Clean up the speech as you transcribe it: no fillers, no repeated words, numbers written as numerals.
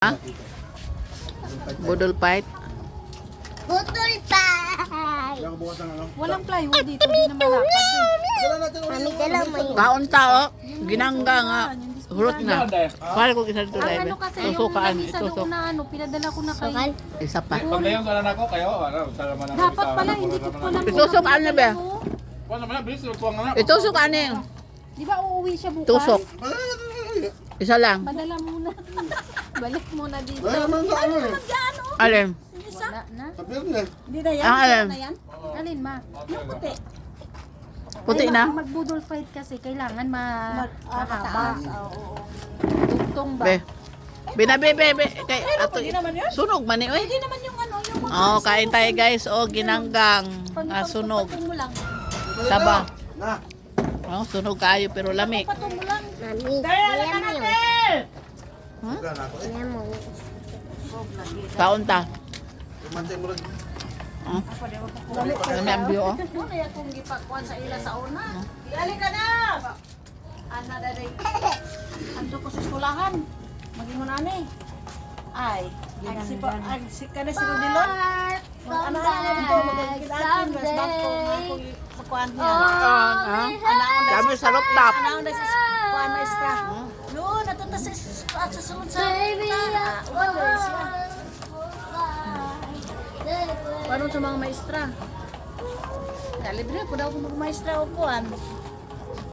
Ha? Budol fight? Putol pa! Walang plywood dito, di na malapad eh. Mami, dala mo yun. Kaon tao, ginangga nga. Hurot na. Pare ko isa dito Ang live. ano kasi, yung Tusukaan, isa doon itusok. na ano, pinadala ko na kay... Sukal? Isa pa. Pag ngayon ka na ako, kayo, salaman na. Dapat pala, hindi ko pa lang... Itusok ano ba? Paano naman, bilis, tuwang na. Itusok ano yung Di ba uuwi siya bukas? tusok? Isa lang. Padala muna. Balik muna dito. Wala naman sa ano eh. Alin? Wala na. Sabihan na. Hindi na yan? Ang alin? Alin ma? Yung puti. Puti na? Magbudol fight kasi kailangan mahaba. Tugtong ba? Be. Binabe, be. Kay ato. Sunog man eh. Oy. Hindi naman yung ano, yung Oh, kain tayo guys. Oh, ginanggang. Sunog. patong mo lang. Saba. Na. Oh, sunog kayo pero lami. Patong mo lang. Mami, dala mo yun. Hmm? Wala na ako. Dala mo. Kaon ta. Mantay mo lang. Oh. Lami ang bio. Oh. Muna ya kung gipakuan sa ila sa una. Dali ka na! Ana dari. Ando ko sa eskulahan. Maging mo nani. Ay, si kada si Rodilon. Ana dito magkilatan mas bako ako pakuan niya. Dami sa rooftop. Ana na si kuan maestra. No, natunta sa sulod sa. Paano sa mga maestra? Libre po daw kung mag-maestra o kuan.